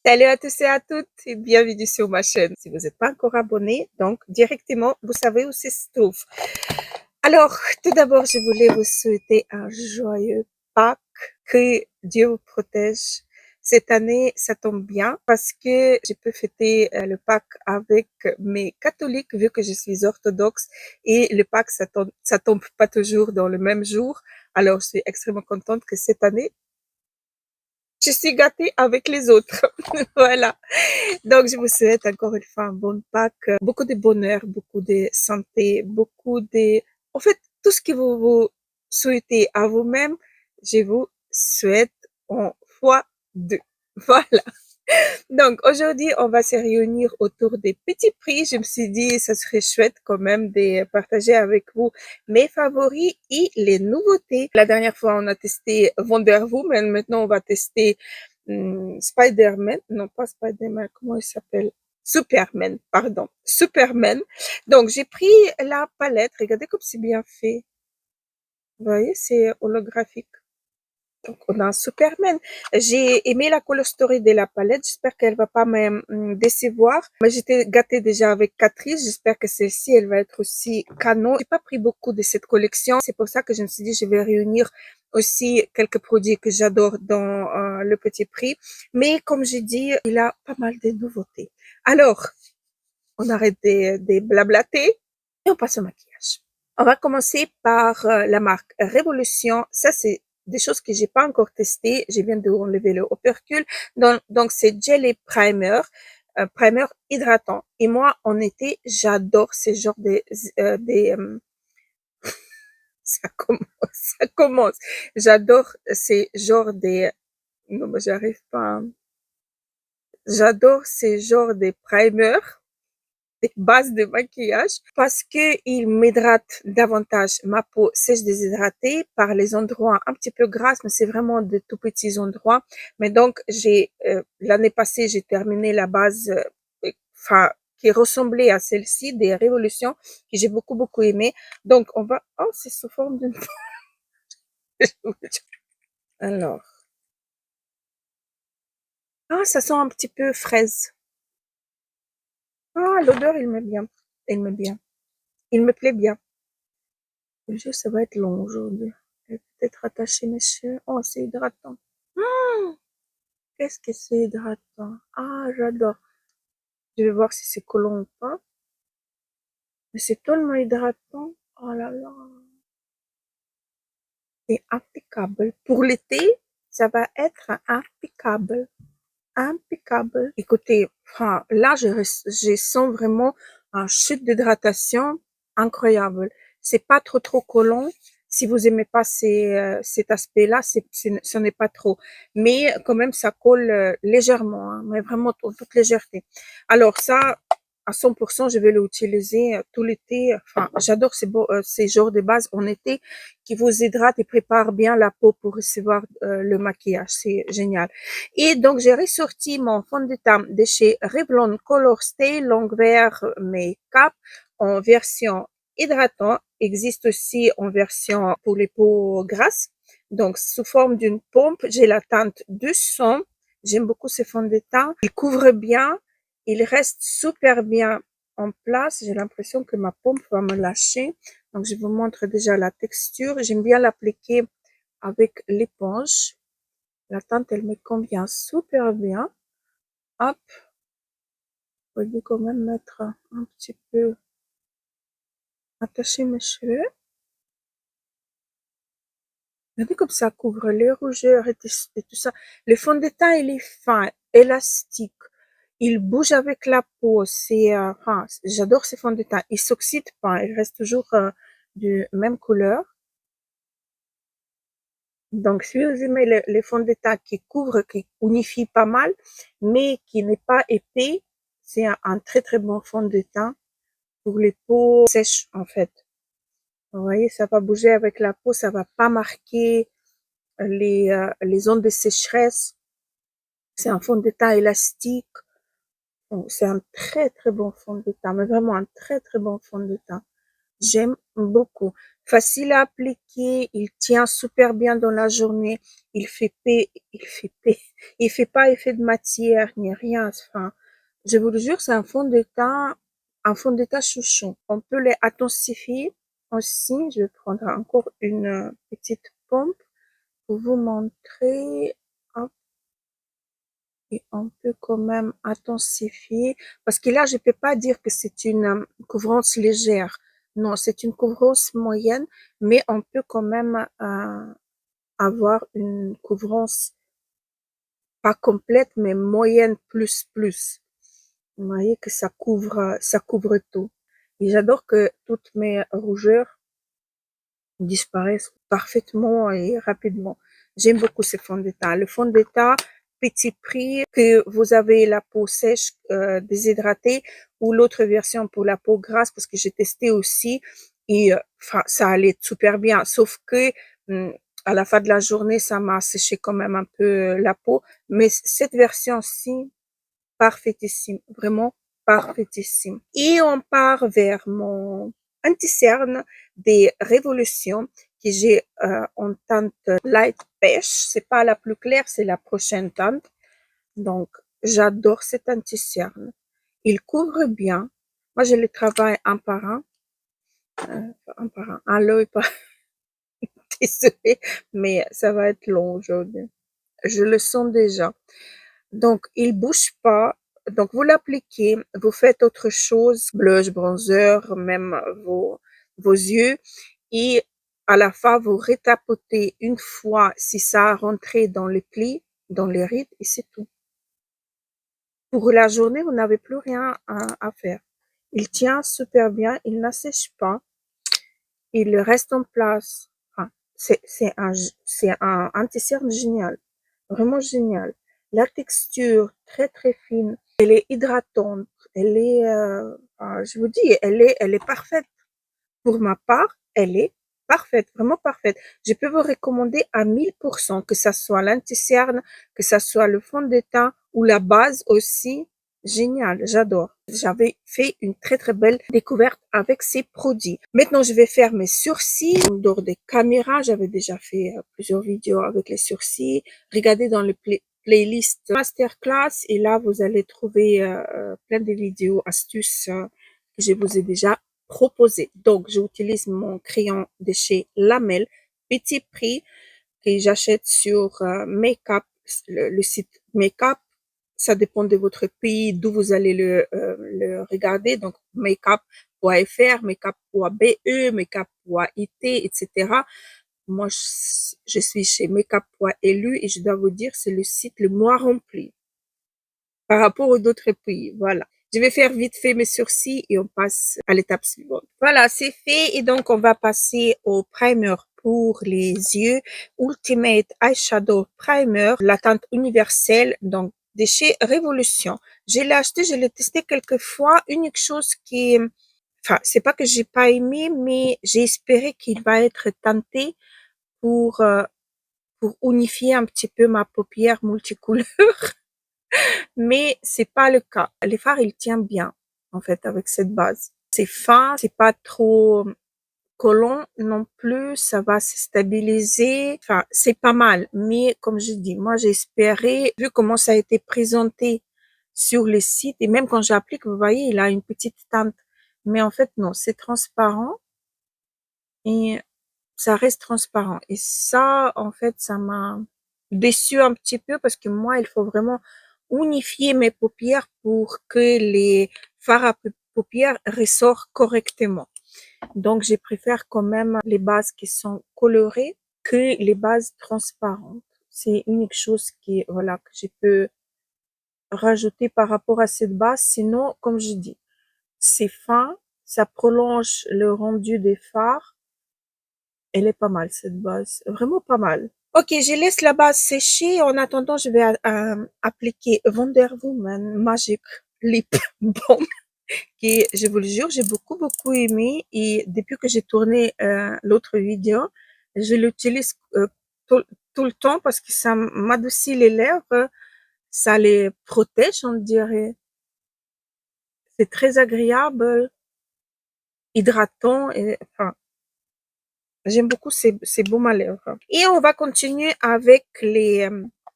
Salut à tous et à toutes et bienvenue sur ma chaîne. Si vous n'êtes pas encore abonné, donc directement, vous savez où ça se trouve. Alors, tout d'abord, je voulais vous souhaiter un joyeux Pâques, que Dieu vous protège. Cette année, ça tombe bien parce que je peux fêter le Pâques avec mes catholiques vu que je suis orthodoxe et le Pâques, ça tombe pas toujours dans le même jour. Alors, je suis extrêmement contente que cette année, je suis gâtée avec les autres. Voilà. Donc, je vous souhaite encore une fois un bon Pâques, beaucoup de bonheur, beaucoup de santé, beaucoup de... En fait, tout ce que vous souhaitez à vous-même, je vous souhaite en fois deux. Voilà. Donc, aujourd'hui, on va se réunir autour des petits prix. Je me suis dit, ça serait chouette quand même de partager avec vous mes favoris et les nouveautés. La dernière fois, on a testé Wonder Woman. Maintenant, on va tester Spider-Man. Non, pas Spider-Man. Comment il s'appelle? Superman, pardon. Superman. Donc, j'ai pris la palette. Regardez comme c'est bien fait. Vous voyez, c'est holographique. Donc, on a un Superman. J'ai aimé la color story de la palette. J'espère qu'elle va pas me décevoir. Mais j'étais gâtée déjà avec Catrice. J'espère que celle-ci, elle va être aussi canon. J'ai pas pris beaucoup de cette collection. C'est pour ça que je me suis dit, je vais réunir aussi quelques produits que j'adore dans le petit prix. Mais comme j'ai dit, il a pas mal de nouveautés. Alors, on arrête des blablater et on passe au maquillage. On va commencer par la marque Révolution. Ça, c'est des choses que j'ai pas encore testées. Je viens de enlever le opercule. Donc c'est gel et primer, primer hydratant. Et moi, en été, j'adore ces genres ça commence, ça commence. J'adore ces genres non, mais j'arrive pas. J'adore ces genres de primers, des bases de maquillage parce que il m'hydrate davantage. Ma peau sèche déshydratée par les endroits un petit peu grasses, mais c'est vraiment de tout petits endroits. Mais donc, l'année passée, j'ai terminé la base, enfin, qui ressemblait à celle-ci, des Révolutions, que j'ai beaucoup, beaucoup aimé. Donc, oh, c'est sous forme d'une, alors. Ah, ça sent un petit peu fraise. Ah, l'odeur, il me bien. Il me bien. Il me plaît bien. Le jeu, ça va être long aujourd'hui. Je vais peut-être attacher mes cheveux. Oh, c'est hydratant. Mmh, qu'est-ce que c'est hydratant? Ah, j'adore. Je vais voir si c'est collant ou pas. Mais c'est tellement hydratant. Oh là là. C'est impeccable. Pour l'été, ça va être impeccable. Impeccable. Écoutez, enfin, là, je sens vraiment un chute d'hydratation incroyable. C'est pas trop collant. Si vous aimez pas cet aspect-là, ce n'est pas trop. Mais quand même, ça colle légèrement, hein, mais vraiment en toute légèreté. Alors ça, à 100%, je vais l'utiliser tout l'été. Enfin, j'adore ces genres de bases en été qui vous hydratent et préparent bien la peau pour recevoir le maquillage. C'est génial. Et donc, j'ai ressorti mon fond de teint de chez Revlon Color Stay Longwear Makeup en version hydratant. Existe aussi en version pour les peaux grasses. Donc, sous forme d'une pompe, j'ai la teinte 200. J'aime beaucoup ce fond de teint. Il couvre bien. Il reste super bien en place. J'ai l'impression que ma pompe va me lâcher. Donc, je vous montre déjà la texture. J'aime bien l'appliquer avec l'éponge. La teinte, elle me convient super bien. Hop, je vais quand même mettre un petit peu, attacher mes cheveux. Regardez comme ça couvre les rougeurs et tout ça. Le fond de teint, il est fin, élastique. Il bouge avec la peau. Enfin, j'adore ces fonds de teint. Il s'oxyde pas. Il reste toujours de même couleur. Donc, si vous aimez les fonds de teint qui couvrent, qui unifient pas mal, mais qui n'est pas épais, c'est un très bon fond de teint pour les peaux sèches, en fait. Vous voyez, ça va bouger avec la peau, ça va pas marquer les zones de sécheresse. C'est un fond de teint élastique. Donc, c'est un très bon fond de teint, mais vraiment un très bon fond de teint. J'aime beaucoup. facile à appliquer, il tient super bien dans la journée, il fait pas effet de matière ni rien. Enfin, je vous le jure, c'est un fond de teint chouchou. On peut les intensifier aussi. Je vais prendre encore une petite pompe pour vous montrer. Hop, et on peut quand même intensifier parce que là, je peux pas dire que c'est une couvrance légère. Non, c'est une couvrance moyenne, mais on peut quand même avoir une couvrance pas complète, mais moyenne plus plus. Vous voyez que ça couvre tout. Et j'adore que toutes mes rougeurs disparaissent parfaitement et rapidement. J'aime beaucoup ce fond de teint. Le fond de teint, petit prix, que vous avez la peau sèche, déshydratée, ou l'autre version pour la peau grasse, parce que j'ai testé aussi, et enfin, ça allait super bien. Sauf que à la fin de la journée, ça m'a séché quand même un peu la peau. Mais cette version-ci, parfaitissime, vraiment parfaitissime. Et on part vers mon anti-cerne des révolutions que j'ai en teinte light beige. C'est pas la plus claire, c'est la prochaine teinte. Donc, j'adore cet anti-cerne. Il couvre bien. Moi, je le travaille un l'œil, pas désolé, mais ça va être long aujourd'hui. Je le sens déjà. Donc, il bouge pas. Donc, vous l'appliquez, vous faites autre chose, blush, bronzer, même vos yeux. Et à la fin, vous retapotez une fois si ça a rentré dans les plis, dans les rides, et c'est tout. Pour la journée, vous n'avez plus rien à faire. Il tient super bien, il n'assèche pas, il reste en place. Enfin, c'est un anti-cerne génial. Vraiment génial. La texture très très fine, elle est hydratante, elle est, je vous dis, elle est parfaite. Pour ma part, elle est parfaite, vraiment parfaite. Je peux vous recommander à 1000%, que ça soit l'anti-cerne, que ça soit le fond de teint ou la base aussi. Génial, j'adore. J'avais fait une très très belle découverte avec ces produits. Maintenant, je vais faire mes sourcils. En dehors des caméras, j'avais déjà fait plusieurs vidéos avec les sourcils. Regardez dans le playlist masterclass et là, vous allez trouver plein de vidéos astuces que je vous ai déjà proposées. Donc, j'utilise mon crayon de chez Lamel, petit prix, que j'achète sur Makeup, le site Makeup. Ça dépend de votre pays, d'où vous allez le regarder. Donc, makeup.fr, makeup.be, makeup.it, etc. Moi, je suis chez makeup.lu et je dois vous dire, c'est le site le moins rempli par rapport aux autres pays. Voilà. Je vais faire vite fait mes sourcils et on passe à l'étape suivante. Voilà, c'est fait et donc on va passer au primer pour les yeux. Ultimate Eyeshadow Primer, la teinte universelle, donc de chez Révolution. Je l'ai acheté, je l'ai testé quelques fois. Unique chose qui, enfin, c'est pas que j'ai pas aimé, mais j'ai espéré qu'il va être teinté pour, euh, pour unifier un petit peu ma paupière multicouleur. Mais c'est pas le cas. Les fards, ils tiennent bien, en fait, avec cette base. C'est fin, c'est pas trop collant non plus, ça va se stabiliser. Enfin, c'est pas mal. Mais comme je dis, moi, j'ai espéré, vu comment ça a été présenté sur le site, et même quand j'applique, vous voyez, il a une petite teinte. Mais en fait, non, c'est transparent et ça reste transparent. Et ça, en fait, ça m'a déçu un petit peu parce que moi, il faut vraiment unifier mes paupières pour que les fards à paupières ressortent correctement. Donc, je préfère quand même les bases qui sont colorées que les bases transparentes. C'est une chose qui, voilà, que je peux rajouter par rapport à cette base. Sinon, comme je dis, c'est fin, ça prolonge le rendu des fards. Elle est pas mal, cette base. Vraiment pas mal. Ok, je laisse la base sécher. En attendant, je vais appliquer Wonder Woman Magic Lip Balm, qui, je vous le jure, j'ai beaucoup aimé. Et depuis que j'ai tourné l'autre vidéo, je l'utilise tout, tout le temps parce que ça m'adoucit les lèvres, ça les protège, on dirait. C'est très agréable, hydratant et enfin, J'aime beaucoup ces baumes à lèvres. Et on va continuer avec les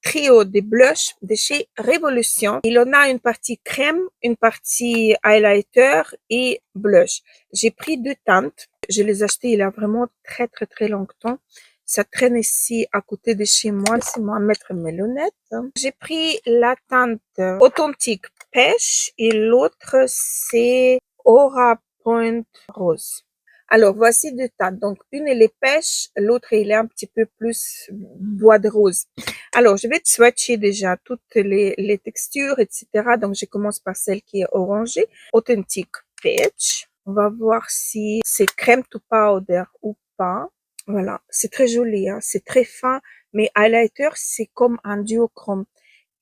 trio de blush de chez Révolution. Il en a une partie crème, une partie highlighter et blush. J'ai pris deux teintes. Je les ai achetées il y a vraiment très très très longtemps. Ça traîne ici à côté de chez moi. Laissez-moi mettre mes lunettes. J'ai pris la teinte authentique pêche et l'autre c'est Aura Point Rose. Alors, voici deux teintes. Donc, une, elle est pêche, l'autre, elle est un petit peu plus bois de rose. Alors, je vais te swatcher déjà toutes les textures, etc. Donc, je commence par celle qui est orangée. Authentique peach. On va voir si c'est crème to powder ou pas. Voilà, c'est très joli, hein? C'est très fin, mais highlighter, c'est comme un duochrome.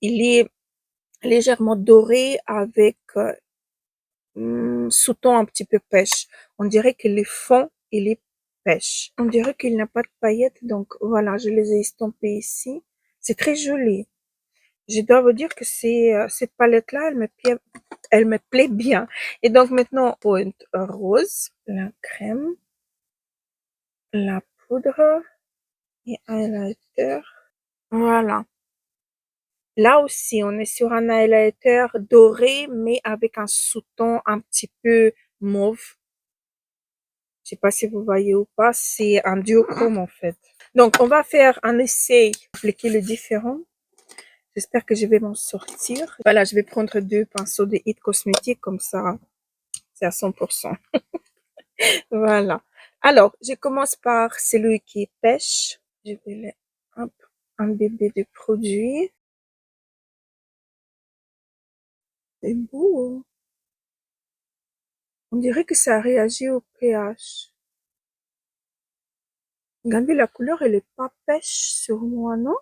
Il est légèrement doré avec sous-ton un petit peu pêche. On dirait que le fond, il est pêche. On dirait qu'il n'a pas de paillettes, donc voilà, je les ai estampées ici. C'est très joli. Je dois vous dire que cette palette-là, elle me plaît bien. Et donc maintenant, point rose, la crème, la poudre et highlighter. Voilà. Là aussi, on est sur un highlighter doré, mais avec un sous-ton un petit peu mauve. Je sais pas si vous voyez ou pas, c'est un duochrome en fait. Donc, on va faire un essai, appliquer les différents. J'espère que je vais m'en sortir. Voilà, je vais prendre deux pinceaux de It Cosmetics, comme ça, c'est à 100%. Voilà. Alors, je commence par celui qui est pêche. Je vais le, hop, un bébé de produit. C'est beau, hein. On dirait que ça réagit au pH. Regardez, la couleur, elle est pas pêche sur moi, non?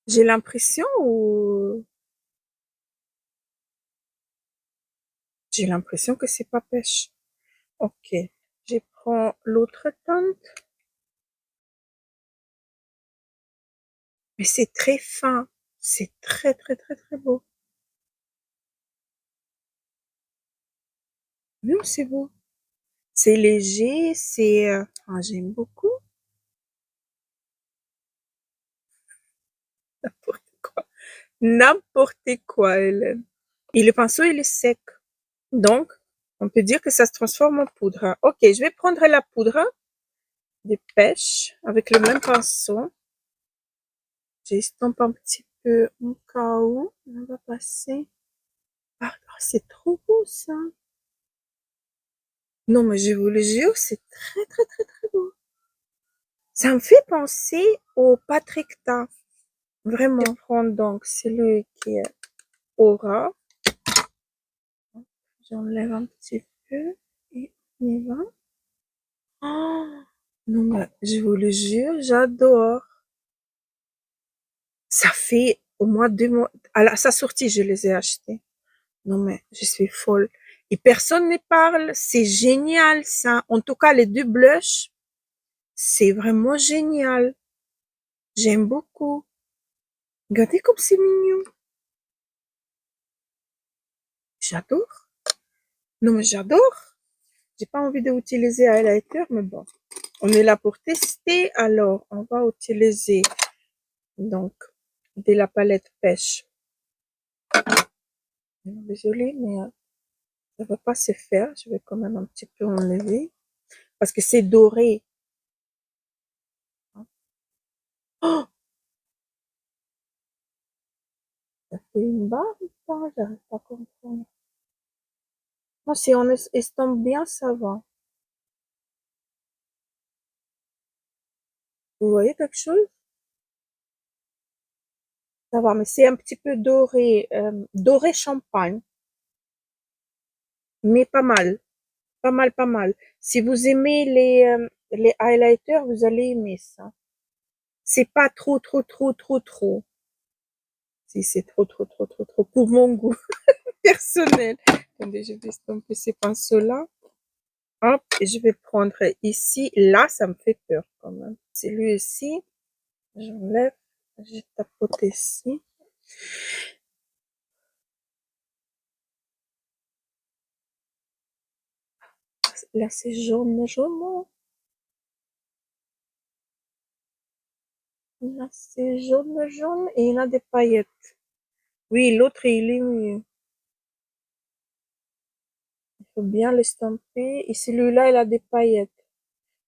J'ai l'impression ou j'ai l'impression que c'est pas pêche. Ok. Je prends l'autre teinte. Mais c'est très fin. C'est très, très, très, très beau. Non, c'est beau. C'est léger, c'est... j'aime beaucoup. N'importe quoi. N'importe quoi, Hélène. Et le pinceau, il est sec. Donc, on peut dire que ça se transforme en poudre. Ok, je vais prendre la poudre de pêche avec le même pinceau. J'estompe un petit peu au cas où. On va passer. Ah, c'est trop beau, ça. Non, mais je vous le jure, c'est très, très, très, très beau. Ça me fait penser au Patrick-Ta. Vraiment. Je prends donc celui qui est Aura. J'enlève un petit peu et on y va. Oh, non, mais je vous le jure, j'adore. Ça fait au moins 2 mois. À sa sortie, je les ai achetés. Non, mais je suis folle. Et personne ne parle. C'est génial, ça. En tout cas, les deux blushs, c'est vraiment génial. J'aime beaucoup. Regardez comme c'est mignon. J'adore. Non, mais j'adore. J'ai pas envie d'utiliser highlighter, mais bon. On est là pour tester. Alors, on va utiliser, donc, de la palette pêche. Désolée, mais ça va pas se faire. Je vais quand même un petit peu enlever. Parce que c'est doré. Oh, ça fait une barre ou pas? J'arrive pas à comprendre. Non, si on estompe bien, ça va. Vous voyez quelque chose? Ça va, mais c'est un petit peu doré, doré champagne. Mais pas mal. Pas mal, pas mal. Si vous aimez les highlighters, vous allez aimer ça. C'est pas trop, trop, trop, trop, trop. Si c'est trop, trop, trop, trop, trop pour mon goût personnel. Attendez, je vais estomper ces pinceaux-là. Hop, et je vais prendre ici. Là, ça me fait peur quand même. Celui-ci, j'enlève. Je tapote ici. Là, c'est jaune, jaune. Là, c'est jaune, jaune et il y en a des paillettes. Oui, l'autre, il est mieux. Il faut bien l'estamper. Et celui-là, il a des paillettes.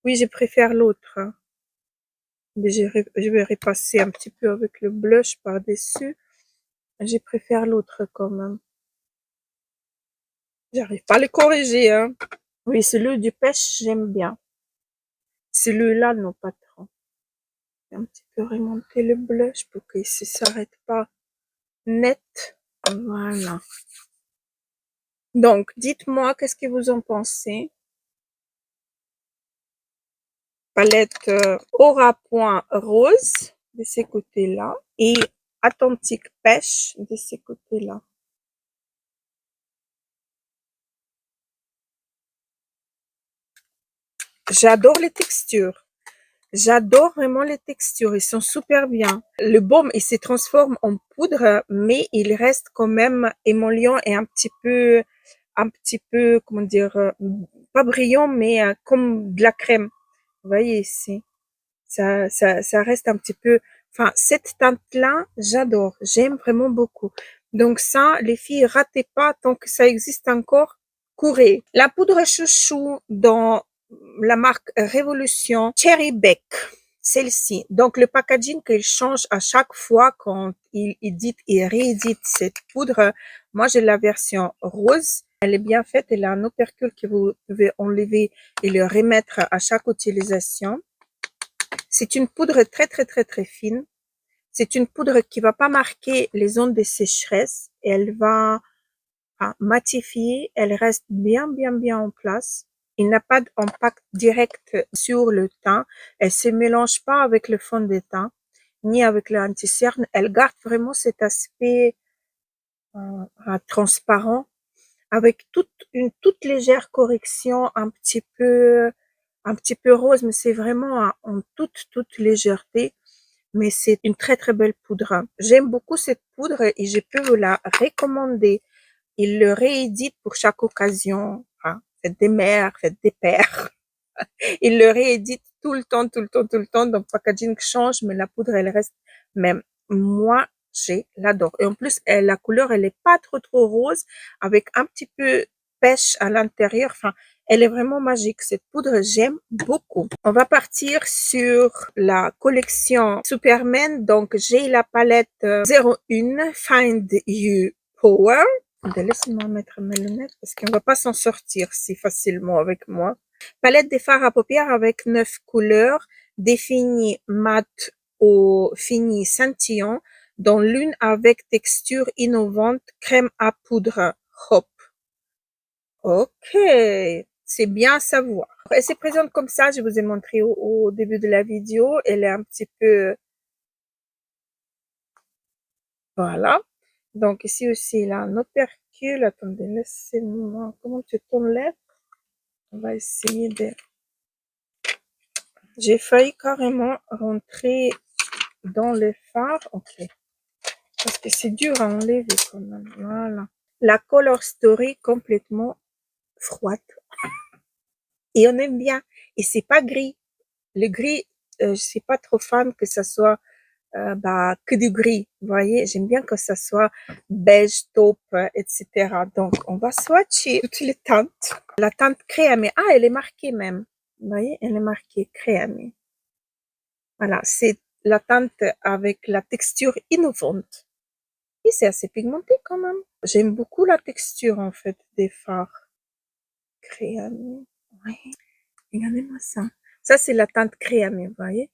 Oui, je préfère l'autre, hein. Mais je vais repasser un petit peu avec le blush par-dessus. Je préfère l'autre quand même. J'arrive pas à le corriger, hein. Oui, celui du pêche, j'aime bien. Celui-là, non, pas trop. Un petit peu remonter le blush pour qu'il ne s'arrête pas net. Voilà. Donc, dites-moi, qu'est-ce que vous en pensez? Palette Aura Point Rose de ces côtés-là et Atlantique Pêche de ces côtés-là. J'adore les textures. J'adore vraiment les textures. Ils sont super bien. Le baume, il se transforme en poudre, mais il reste quand même émollient et un petit peu, comment dire, pas brillant, mais comme de la crème. Vous voyez ici. Ça reste un petit peu, enfin, cette teinte-là, j'adore. J'aime vraiment beaucoup. Donc ça, les filles, ratez pas tant que ça existe encore. Courez. La poudre chouchou dans la marque Révolution Cherry Beck. Celle-ci. Donc, le packaging qu'il change à chaque fois quand il édite et réédite cette poudre. Moi, j'ai la version rose. Elle est bien faite. Elle a un opercule que vous pouvez enlever et le remettre à chaque utilisation. C'est une poudre très, très, très, très fine. C'est une poudre qui va pas marquer les zones de sécheresse. Elle va matifier. Elle reste bien, bien, bien en place. Il n'a pas d'impact direct sur le teint. Elle se mélange pas avec le fond de teint, ni avec l'anti-cerne. Elle garde vraiment cet aspect transparent avec une toute légère correction un petit peu rose, mais c'est vraiment en toute légèreté. Mais c'est une très très belle poudre. J'aime beaucoup cette poudre et je peux vous la recommander. Il le réédite pour chaque occasion. Hein. Fête des mères, fête des pères. Il le réédite tout le temps, tout le temps, tout le temps. Donc, packaging change, mais la poudre, elle reste même. Moi, je l'adore. Et en plus, la couleur, elle est pas trop, trop rose, avec un petit peu pêche à l'intérieur. Enfin, elle est vraiment magique. Cette poudre, j'aime beaucoup. On va partir sur la collection Superman. Donc, j'ai la palette 01 Find You Power. Laissez-moi mettre mes lunettes parce qu'on va pas s'en sortir si facilement avec moi. Palette de fards à paupières avec 9 couleurs, définies mat au fini scintillant, dont l'une avec texture innovante, crème à poudre. Hop. Ok, c'est bien à savoir. Elle se présente comme ça, je vous ai montré au début de la vidéo. Elle est un petit peu, voilà. Donc ici aussi, il a un opercule. Attendez, laissez-moi, comment tu t'enlèves? On va essayer de... J'ai failli carrément rentrer dans les fards. Ok. Parce que c'est dur à enlever quand même. Voilà. La Color Story complètement froide. Et on aime bien. Et c'est pas gris. Le gris, je suis pas trop fan que ça soit que du gris. Vous voyez, j'aime bien que ça soit beige, taupe, etc. Donc, on va swatcher toutes les teintes. La teinte créamée. Ah, elle est marquée même. Vous voyez, elle est marquée créamée. Voilà, c'est la teinte avec la texture innovante. Et c'est assez pigmenté quand même. J'aime beaucoup la texture en fait des fards créamés. Ouais, regardez-moi ça. Ça, c'est la teinte créamée, vous voyez?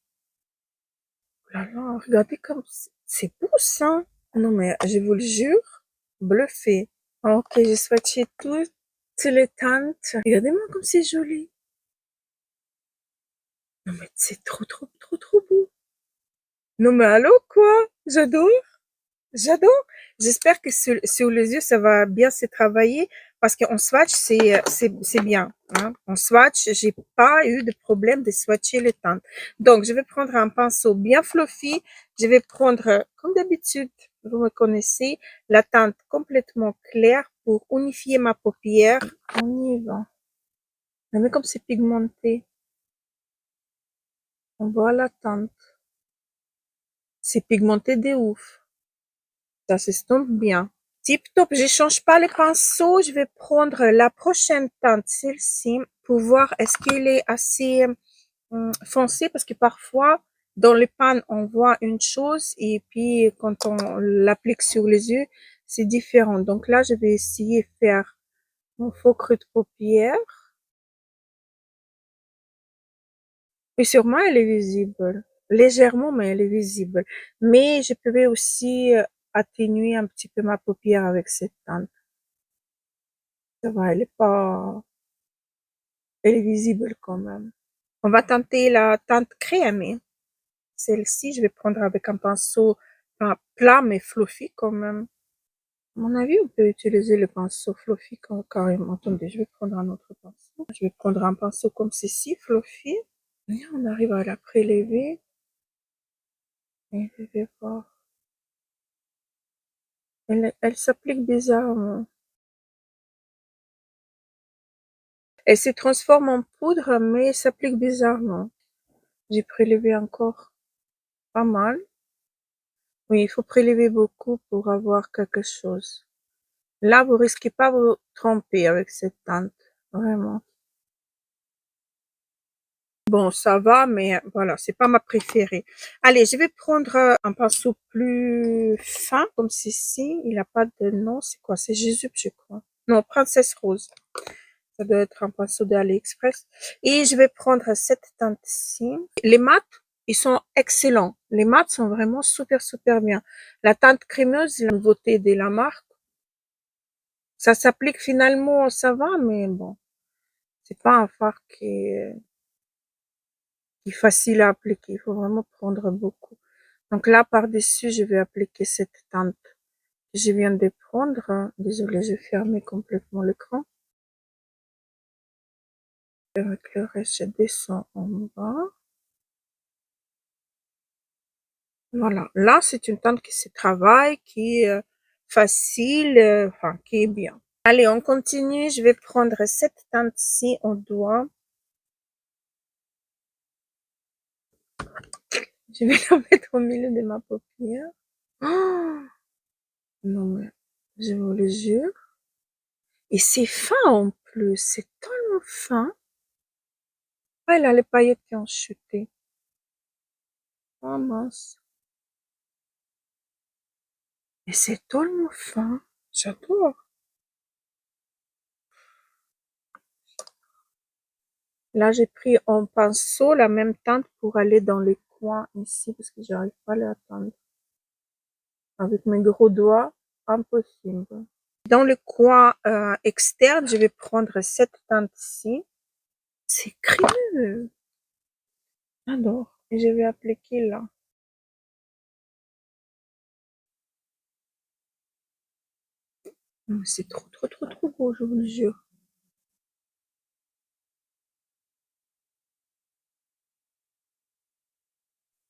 Oh là là, regardez comme c'est beau ça. Non mais je vous le jure, bluffé. Ok, j'ai swatché toutes les teintes. Regardez-moi comme c'est joli. Non mais c'est trop, trop, trop, trop beau. Non mais allô quoi? J'adore. J'adore. J'espère que sur les yeux, ça va bien se travailler parce qu'en swatch, c'est bien. Hein. En swatch, j'ai pas eu de problème de swatcher les teintes. Donc, je vais prendre un pinceau bien fluffy. Je vais prendre, comme d'habitude, vous me connaissez, la teinte complètement claire pour unifier ma paupière. On y va. Mais comme c'est pigmenté, on voit la teinte. C'est pigmenté de ouf. Ça s'estompe bien. Tip top, je change pas le pinceau. Je vais prendre la prochaine teinte, celle-ci, pour voir est-ce qu'il est assez foncé, parce que parfois, dans les pannes, on voit une chose et puis quand on l'applique sur les yeux, c'est différent. Donc là, je vais essayer de faire mon faux creux de paupière. Et sûrement, elle est visible. Légèrement, mais elle est visible. Mais je peux aussi atténuer un petit peu ma paupière avec cette teinte. Ça va, elle est visible quand même. On va tenter la teinte crémée. Celle-ci, je vais prendre avec un pinceau plat mais fluffy quand même. À mon avis, on peut utiliser le pinceau fluffy carrément. Attendez, je vais prendre un autre pinceau. Je vais prendre un pinceau comme ceci, fluffy. Et on arrive à la prélever. Et je vais voir. Elle s'applique bizarrement. Elle se transforme en poudre, mais elle s'applique bizarrement. J'ai prélevé encore pas mal. Oui, il faut prélever beaucoup pour avoir quelque chose. Là, vous risquez pas de vous tromper avec cette teinte. Vraiment. Bon, ça va, mais voilà, c'est pas ma préférée. Allez, je vais prendre un pinceau plus fin, comme ceci. Il a pas de nom. C'est quoi? C'est Jésus, je crois. Non, Princesse Rose. Ça doit être un pinceau d'AliExpress. Et je vais prendre cette teinte-ci. Les mats, ils sont excellents. Les mats sont vraiment super, super bien. La teinte crémeuse, la nouveauté de la marque. Ça s'applique finalement, ça va, mais bon, c'est pas un fard qui est facile à appliquer. Il faut vraiment prendre beaucoup. Donc là, par-dessus, je vais appliquer cette teinte que je viens de prendre. Désolée, j'ai fermé complètement l'écran. Avec le reste, je descends en bas. Voilà. Là, c'est une teinte qui se travaille, qui est facile, enfin, qui est bien. Allez, on continue. Je vais prendre cette teinte-ci au doigt. Je vais la mettre au milieu de ma paupière. Oh, non, mais je vous le jure. Et c'est fin en plus. C'est tellement fin. Ah, là, les paillettes qui ont chuté. Oh mince. Et c'est tellement fin. J'adore. Là, j'ai pris en pinceau la même teinte pour aller dans les coins ici parce que j'arrive pas à l'atteindre. Avec mes gros doigts, impossible. Dans le coin externe, je vais prendre cette teinte-ci. C'est crémeux. J'adore. Et je vais appliquer là. C'est trop, trop, trop, trop beau, je vous le jure.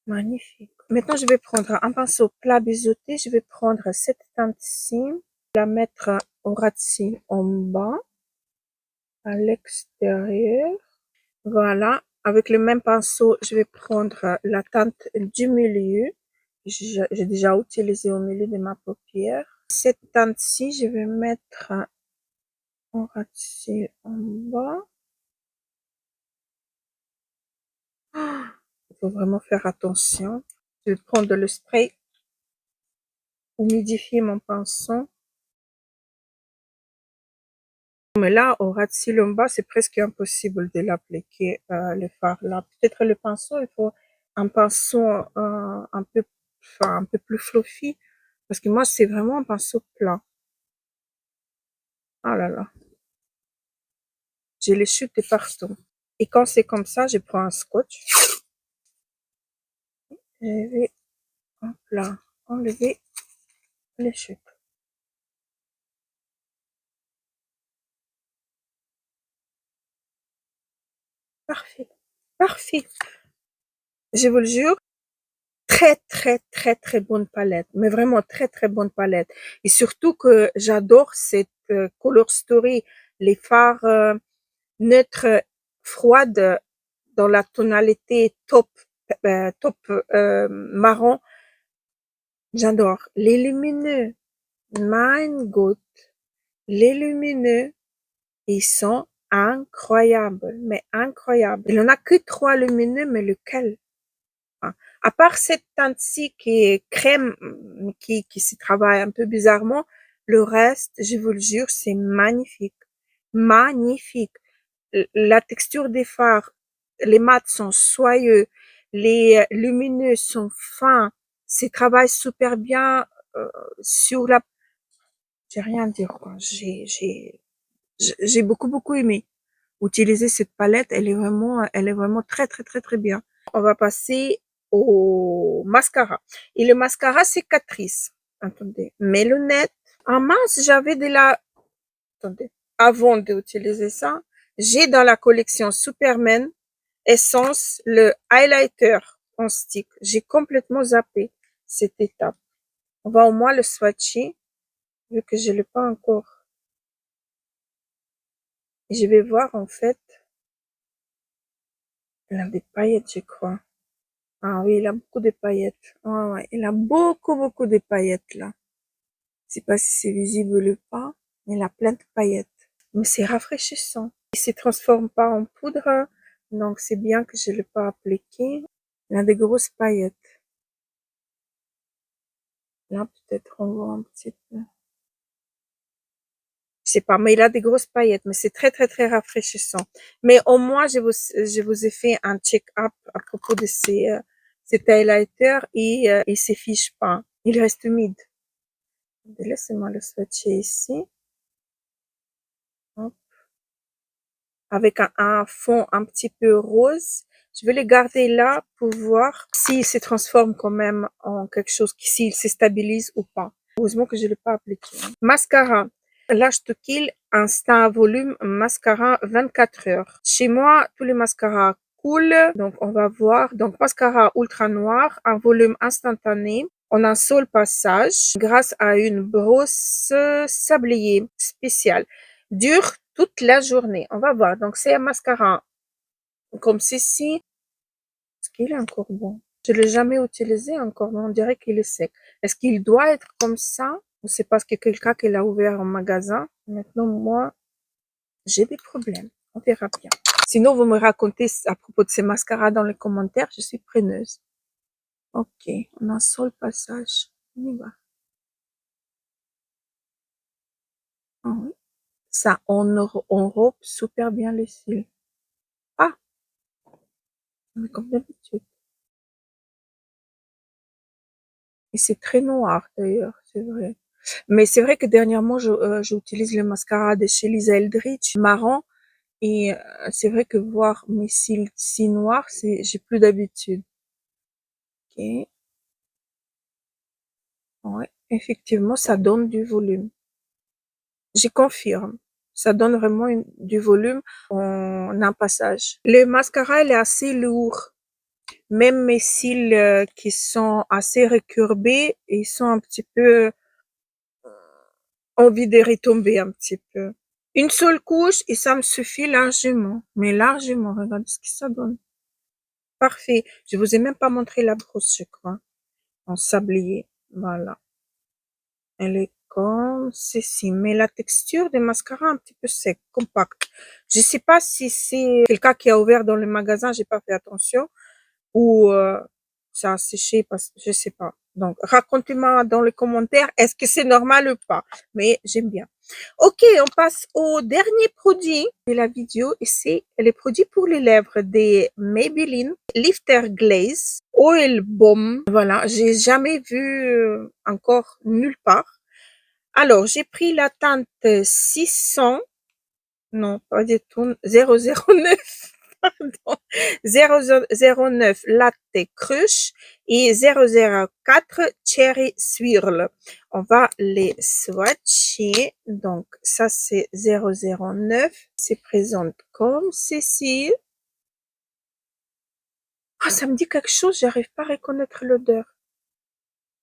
Magnifique. Maintenant, je vais prendre un pinceau plat biseauté. Je vais prendre cette teinte-ci, la mettre au ras de cils en bas, à l'extérieur. Voilà. Avec le même pinceau, je vais prendre la teinte du milieu. J'ai déjà utilisé au milieu de ma paupière. Cette teinte-ci, je vais mettre en ras de cils en bas. Il faut vraiment faire attention. Je vais prendre le spray humidifier mon pinceau. Mais là, au ras de cils en bas, c'est presque impossible de l'appliquer, le fard là. Peut-être le pinceau, il faut un pinceau un peu, enfin, un peu plus fluffy. Parce que moi, c'est vraiment un pinceau plat. Ah là là. J'ai les chutes de partout. Et quand c'est comme ça, je prends un scotch. Je vais, hop là, enlever les chutes. Parfait. Parfait. Je vous le jure, très, très, très, très bonne palette. Mais vraiment très, très bonne palette. Et surtout que j'adore cette Color Story, les fards neutres froides dans la tonalité top marron. J'adore. Les lumineux, mein Gott, les lumineux, ils sont incroyables, mais incroyables. Il en a que 3 lumineux, mais lequel? Hein. À part cette teinte-ci qui est crème, qui se travaille un peu bizarrement, le reste, je vous le jure, c'est magnifique. Magnifique. La texture des fards, les mats sont soyeux, les lumineux sont fins, ça travaille super bien sur la... J'ai rien à dire, quoi. J'ai beaucoup aimé utiliser cette palette. Elle est vraiment très, très, très, très bien. On va passer au mascara. Et le mascara, c'est Catrice. Attendez. Mes lunettes. En mince, j'avais de la... Attendez. Avant d'utiliser ça, j'ai dans la collection Superman Essence le highlighter en stick. J'ai complètement zappé cette étape. On va au moins le swatcher, vu que je l'ai pas encore. Je vais voir, en fait, il a des paillettes, je crois. Ah oui, il a beaucoup de paillettes. Ouais, ouais, il a beaucoup de paillettes, là. Je sais pas si c'est visible ou pas, mais il a plein de paillettes. Mais c'est rafraîchissant. Il se transforme pas en poudre, donc c'est bien que je l'ai pas appliqué. Il a des grosses paillettes. Là, peut-être on voit un petit peu. Je sais pas, mais il a des grosses paillettes, mais c'est très, très, très rafraîchissant. Mais au moins, je vous ai fait un check-up à propos de cet highlighter et il s'affiche pas. Il reste humide. Laissez-moi le swatcher ici. Hop. Avec un fond un petit peu rose. Je vais le garder là pour voir s'il se transforme quand même en quelque chose, s'il se stabilise ou pas. Heureusement que je l'ai pas appliqué. Mascara. Lash to Kill Instant Volume Mascara 24 heures. Chez moi, tous les mascaras coulent. Donc, on va voir. Donc, mascara ultra noir, un volume instantané. On a un seul passage grâce à une brosse sablier spéciale. Dure toute la journée. On va voir. Donc, c'est un mascara comme ceci. Est-ce qu'il est encore bon? Je l'ai jamais utilisé encore, mais on dirait qu'il est sec. Est-ce qu'il doit être comme ça? Ou c'est parce que quelqu'un qui l'a ouvert en magasin? Maintenant, moi, j'ai des problèmes. On verra bien. Sinon, vous me racontez à propos de ces mascaras dans les commentaires. Je suis preneuse. Ok, on a un seul passage. On y va. Ah oui. Ça enrobe super bien les cils. Ah, mais comme d'habitude. Et c'est très noir d'ailleurs, c'est vrai. Mais c'est vrai que dernièrement, j'utilise le mascara de chez Lisa Eldridge, marron. Et c'est vrai que voir mes cils si noirs, j'ai plus d'habitude. Ok, ouais, effectivement, ça donne du volume. Je confirme. Ça donne vraiment du volume en un passage. Le mascara, il est assez lourd. Même mes cils qui sont assez recourbés, ils sont un petit peu envie de retomber un petit peu. Une seule couche et ça me suffit largement. Mais largement, regardez ce que ça donne. Parfait. Je vous ai même pas montré la brosse, je crois. En sablier. Voilà. Elle est comme ceci. Mais la texture des mascaras un petit peu sec, compact. Je sais pas si c'est quelqu'un qui a ouvert dans le magasin, j'ai pas fait attention. Ou ça a séché, parce je sais pas. Donc, racontez-moi dans les commentaires, est-ce que c'est normal ou pas? Mais j'aime bien. Ok, on passe au dernier produit de la vidéo et c'est les produits pour les lèvres des Maybelline Lifter Glaze Oil Balm. Voilà, j'ai jamais vu encore nulle part. Alors, j'ai pris la teinte 600, non, pas du tout, 009, pardon, 009 Latte Crush et 004 Cherry Swirl. On va les swatcher. Donc, ça, c'est 009. C'est présente comme ceci. Ah, ça me dit quelque chose, j'arrive pas à reconnaître l'odeur.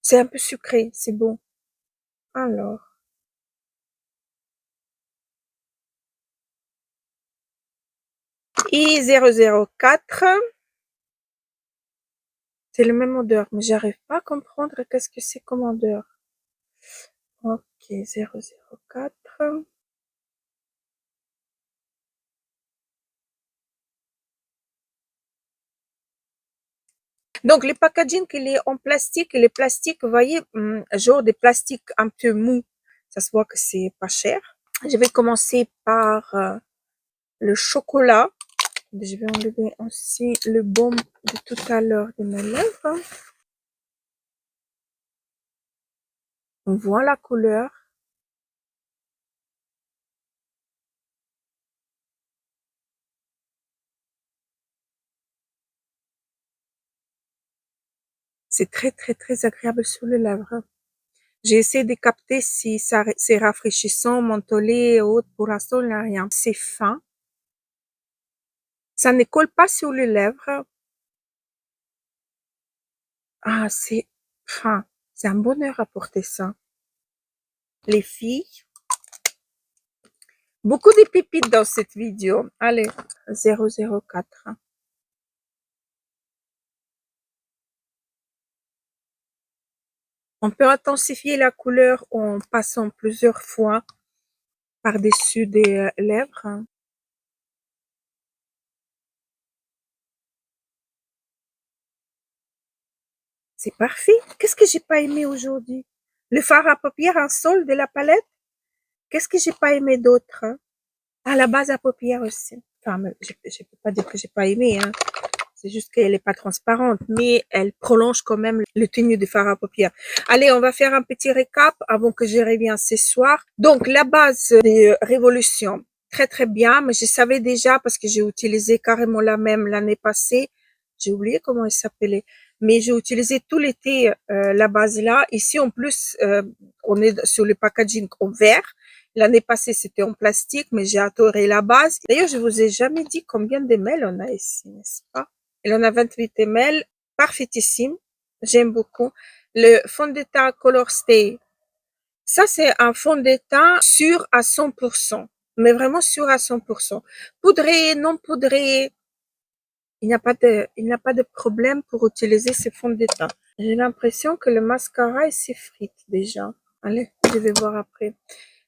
C'est un peu sucré, c'est bon. Alors, et 004, C'est le même odeur, mais j'arrive pas à comprendre qu'est-ce que c'est comme odeur. Ok, 004. Donc, le packaging, il est en plastique. Et les plastiques, vous voyez, genre des plastiques un peu mous. Ça se voit que c'est pas cher. Je vais commencer par le chocolat. Je vais enlever aussi le baume de tout à l'heure de mes lèvres. On voit la couleur. C'est très, très, très agréable sur les lèvres. J'ai essayé de capter si ça, c'est rafraîchissant, mentholé et autres. Pour l'instant, il n'y a rien. C'est fin. Ça ne colle pas sur les lèvres. Ah, c'est fin. C'est un bonheur à porter ça. Les filles, beaucoup de pépites dans cette vidéo. Allez, 004. On peut intensifier la couleur en passant plusieurs fois par-dessus des lèvres. C'est parfait. Qu'est-ce que j'ai pas aimé aujourd'hui? Le fard à paupières en sol de la palette. Qu'est-ce que j'ai pas aimé d'autre? Ah, la base à paupières aussi. Enfin, je peux pas dire que j'ai pas aimé, hein. C'est juste qu'elle est pas transparente, mais elle prolonge quand même le tenue de fard à paupières. Allez, on va faire un petit récap avant que je revienne ce soir. Donc, la base de Révolution, très très bien, mais je savais déjà parce que j'ai utilisé carrément la même l'année passée. J'ai oublié comment elle s'appelait, mais j'ai utilisé tout l'été la base là. Ici, en plus, on est sur le packaging en verre. L'année passée, c'était en plastique, mais j'ai adoré la base. D'ailleurs, je vous ai jamais dit combien de ml on a ici, n'est-ce pas? Il en a 28 ml, parfaitissime. J'aime beaucoup. Le fond de teint Color Stay. Ça, c'est un fond de teint sûr à 100%. Mais vraiment sûr à 100%. Poudré, non poudré. Il n'y a pas de problème pour utiliser ce fond de teint. J'ai l'impression que le mascara, il s'effrite déjà. Allez, je vais voir après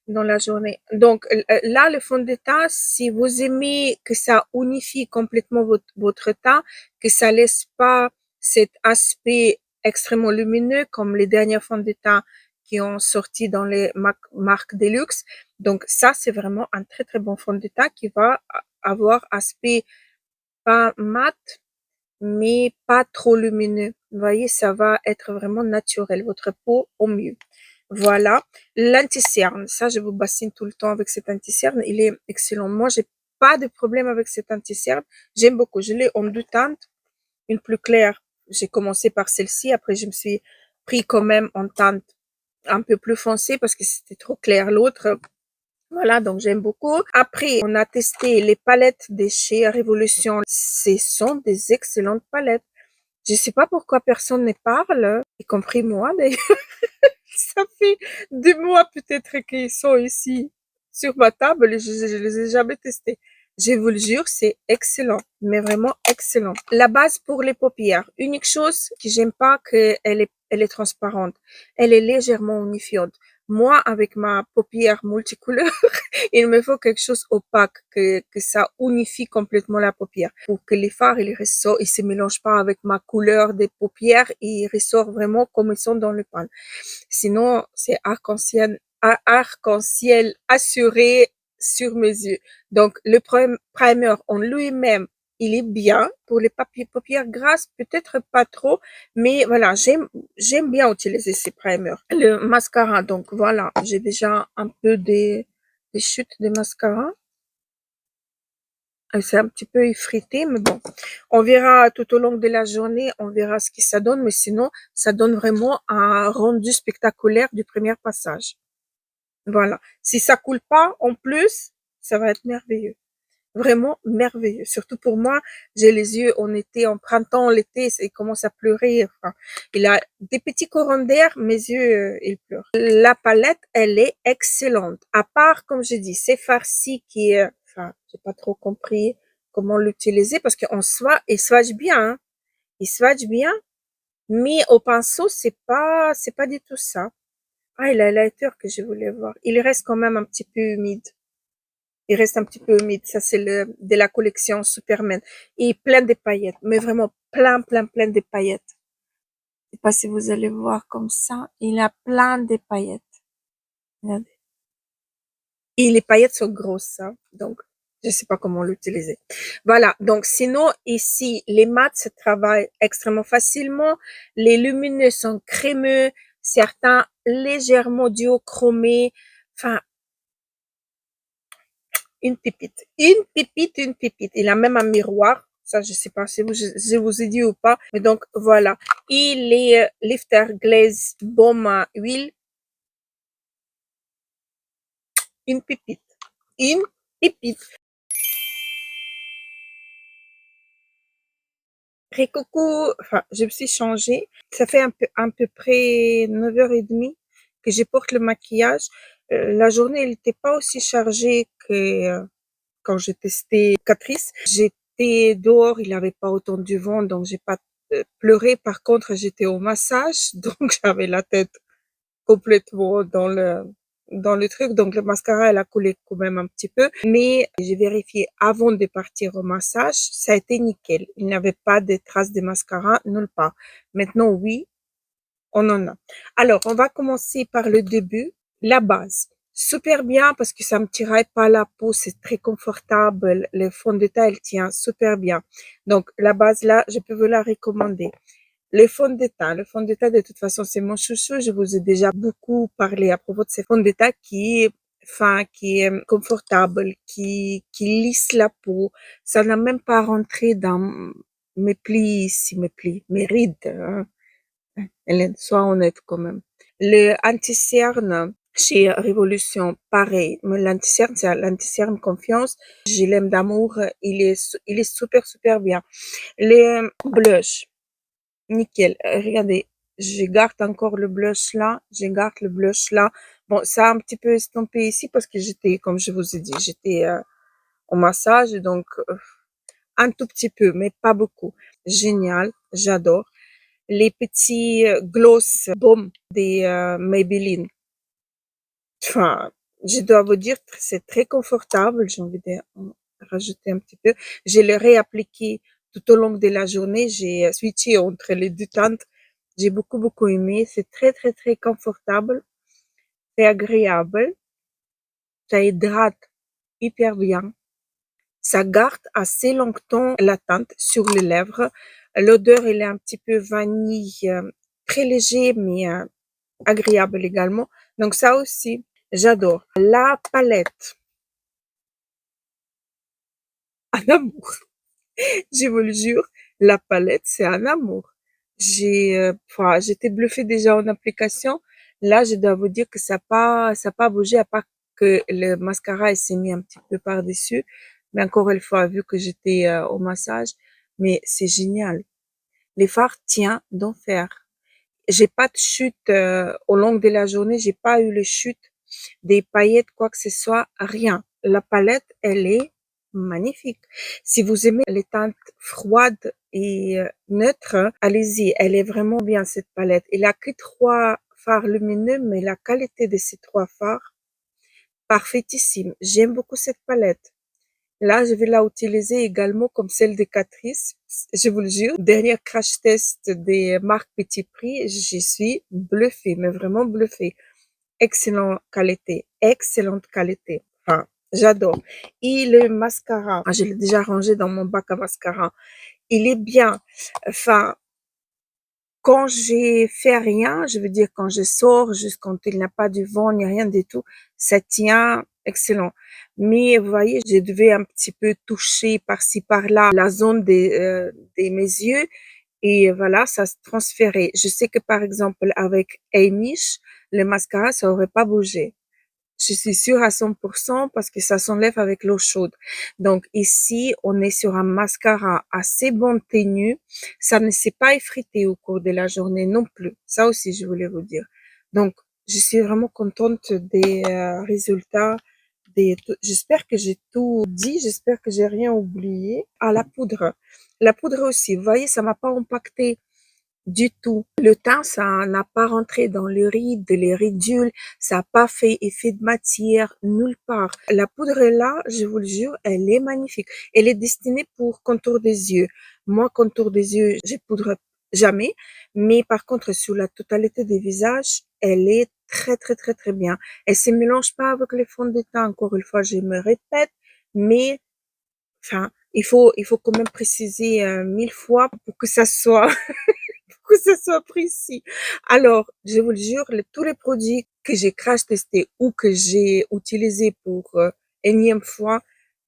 dans la journée. Donc là, le fond de teint, si vous aimez que ça unifie complètement votre teint, que ça laisse pas cet aspect extrêmement lumineux comme les derniers fonds de teint qui ont sorti dans les marques de luxe. Donc ça, c'est vraiment un très très bon fond de teint qui va avoir aspect pas mat, mais pas trop lumineux. Vous voyez, ça va être vraiment naturel, votre peau au mieux. Voilà. L'anti-cerne, ça, je vous bassine tout le temps avec cet anti-cerne. Il est excellent. Moi, j'ai pas de problème avec cet anti-cerne. J'aime beaucoup. Je l'ai en deux teintes. Une plus claire. J'ai commencé par celle-ci. Après, je me suis pris quand même en teinte un peu plus foncée parce que c'était trop clair. L'autre, voilà, donc j'aime beaucoup. Après, on a testé les palettes de chez Révolution. Ce sont des excellentes palettes. Je sais pas pourquoi personne ne parle, y compris moi d'ailleurs. Ça fait 2 mois peut-être qu'ils sont ici sur ma table et je les ai jamais testés. Je vous le jure, c'est excellent, mais vraiment excellent. La base pour les paupières. Unique chose que j'aime pas, elle est transparente. Elle est légèrement unifiante. Moi, avec ma paupière multicouleur, il me faut quelque chose opaque, que ça unifie complètement la paupière. Pour que les fards, ils ressortent, ils se mélangent pas avec ma couleur des paupières, ils ressortent vraiment comme ils sont dans le pan. Sinon, c'est arc-en-ciel assuré sur mesure. Donc, le primer en lui-même, il est bien. Pour les paupières grasses, peut-être pas trop, mais voilà, j'aime bien utiliser ces primers. Le mascara, donc voilà, j'ai déjà un peu des chutes de mascara. C'est un petit peu effrité, mais bon, on verra tout au long de la journée, on verra ce que ça donne, mais sinon, ça donne vraiment un rendu spectaculaire du premier passage. Voilà. Si ça coule pas, en plus, ça va être merveilleux. Vraiment merveilleux. Surtout pour moi, j'ai les yeux en été, en printemps, l'été, il commence à pleurer. Enfin, il a des petits courants d'air, mes yeux, ils pleurent. La palette, elle est excellente. À part, comme je dis, c'est farci qui est, enfin, j'ai pas trop compris comment l'utiliser parce qu'en soi, il swatch bien, hein. Il swatch bien, Mais au pinceau, c'est pas du tout ça. Ah, il a la hauteur que je voulais voir. Il reste quand même un petit peu humide. Il reste un petit peu humide. Ça, c'est le, de la collection Superman. Et plein de paillettes. Mais vraiment plein, plein, plein de paillettes. Je sais pas si vous allez voir comme ça. Il a plein de paillettes. Regardez. Et les paillettes sont grosses, hein. Donc, je sais pas comment l'utiliser. Voilà. Donc, sinon, ici, les mats se travaillent extrêmement facilement. Les lumineux sont crémeux. Certains légèrement duochromés. Enfin, une pépite. Une pépite, une pépite. Il a même un miroir. Ça, je sais pas si je vous ai dit ou pas. Mais donc, voilà. Et les lifter glaze baume à huile. Une pépite. Une pépite. Rikoko, enfin, je me suis changée. Ça fait à peu près 9h30 que je porte le maquillage. La journée, elle n'était pas aussi chargée que quand j'ai testé Catrice. J'étais dehors, il n'avait pas autant du vent, donc j'ai pas pleuré. Par contre, j'étais au massage, donc j'avais la tête complètement dans le truc. Donc le mascara, elle a coulé quand même un petit peu. Mais j'ai vérifié avant de partir au massage, ça a été nickel. Il n'y avait pas de traces de mascara nulle part. Maintenant, oui, on en a. Alors, on va commencer par le début, la base. Super bien parce que ça me tiraille pas la peau, c'est très confortable. Le fond de teint, il tient super bien. Donc, la base là, je peux vous la recommander. Le fond de teint. Le fond de teint, de toute façon, c'est mon chouchou. Je vous ai déjà beaucoup parlé à propos de ce fond de teint qui est fin, qui est confortable, qui lisse la peau. Ça n'a même pas rentré dans mes plis ici, mes rides, hein. Hélène, sois honnête quand même. Le anti-cerne chez Révolution, pareil. Mais l'anti-cerne, c'est l'anti-cerne confiance. Je l'aime d'amour. Il est super, super bien. Les blushs. Nickel. Regardez, je garde encore le blush là. Je garde le blush là. Bon, ça a un petit peu estompé ici parce que j'étais, comme je vous ai dit, j'étais au massage, donc un tout petit peu, mais pas beaucoup. Génial, j'adore. Les petits gloss baume des Maybelline. Enfin, je dois vous dire, c'est très confortable. J'ai envie de rajouter un petit peu. Je l'ai réappliqué tout au long de la journée. J'ai switché entre les deux teintes. J'ai beaucoup, beaucoup aimé. C'est très, très, très confortable. C'est agréable. Ça hydrate hyper bien. Ça garde assez longtemps la teinte sur les lèvres. L'odeur, elle est un petit peu vanille, très léger, mais agréable également. Donc ça aussi, j'adore. La palette, un amour. Je vous le jure, la palette, c'est un amour. Enfin, j'étais bluffée déjà en application. Là, je dois vous dire que ça a pas bougé à part que le mascara, il s'est mis un petit peu par-dessus. Mais encore une fois, vu que j'étais au massage, mais c'est génial. Les fards tiennent d'enfer. J'ai pas de chute au long de la journée. J'ai pas eu les chutes des paillettes, quoi que ce soit, rien. La palette, elle est magnifique. Si vous aimez les teintes froides et neutres, allez-y. Elle est vraiment bien, cette palette. Il a que 3 fards lumineux, mais la qualité de ces 3 fards, parfaitissime. J'aime beaucoup cette palette. Là, je vais la utiliser également comme celle de Catrice. Je vous le jure, dernier crash test des marques Petit Prix, je suis bluffée, mais vraiment bluffée. Excellente qualité, excellente qualité. Enfin, j'adore. Et le mascara, je l'ai déjà rangé dans mon bac à mascara. Il est bien. Enfin, quand j'ai fait rien, je veux dire quand je sors, juste quand il n'y a pas du vent ni rien du tout, ça tient excellent. Mais vous voyez, je devais un petit peu toucher par-ci par-là la zone des mes yeux et voilà, ça se transférait. Je sais que par exemple avec Amish, le mascara, ça aurait pas bougé. Je suis sûre à 100% parce que ça s'enlève avec l'eau chaude. Donc ici, on est sur un mascara assez bonne tenue. Ça ne s'est pas effrité au cours de la journée non plus. Ça aussi, je voulais vous dire. Donc, je suis vraiment contente des résultats. J'espère que j'ai tout dit. J'espère que j'ai rien oublié. Ah, la poudre. La poudre aussi. Vous voyez, ça m'a pas impacté du tout. Le thym, ça n'a pas rentré dans les rides, les ridules, ça n'a pas fait effet de matière nulle part. La poudre là, je vous le jure, elle est magnifique. Elle est destinée pour contour des yeux. Moi, contour des yeux, je poudre jamais, mais par contre, sur la totalité des visages, elle est très, très, très, très bien. Elle se mélange pas avec les fonds de teint. Encore une fois, je me répète, mais enfin, il faut quand même préciser 1000 fois pour que ça soit que ça soit précis. Alors, je vous le jure, tous les produits que j'ai crash testés ou que j'ai utilisés pour énième fois,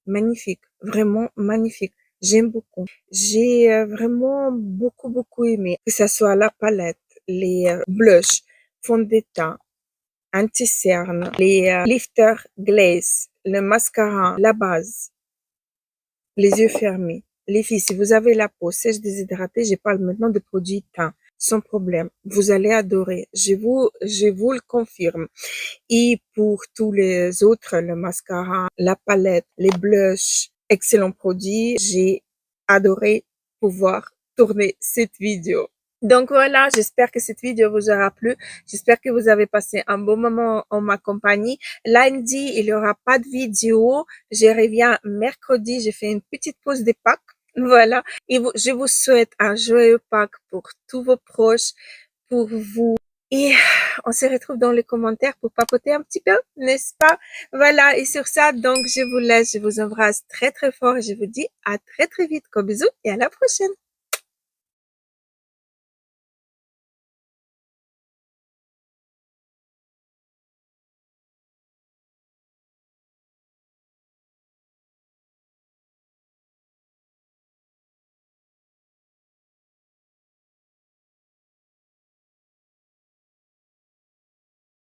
magnifique, vraiment magnifique. J'aime beaucoup. J'ai vraiment beaucoup, beaucoup aimé. Que ça soit la palette, les blushs, fond de teint, anti-cerne, les lifter glaze, le mascara, la base, les yeux fermés. Les filles, si vous avez la peau sèche déshydratée, je parle maintenant de produits teint, sans problème. Vous allez adorer. Je vous le confirme. Et pour tous les autres, le mascara, la palette, les blushs, excellents produits. J'ai adoré pouvoir tourner cette vidéo. Donc voilà, j'espère que cette vidéo vous aura plu. J'espère que vous avez passé un bon moment en ma compagnie. Lundi, il n'y aura pas de vidéo. Je reviens mercredi. J'ai fait une petite pause de Pâques. Voilà. Et je vous souhaite un joyeux Pâques pour tous vos proches, pour vous. Et on se retrouve dans les commentaires pour papoter un petit peu, n'est-ce pas? Voilà. Et sur ça, donc, je vous laisse. Je vous embrasse très, très fort et je vous dis à très, très vite. Gros bisous et à la prochaine.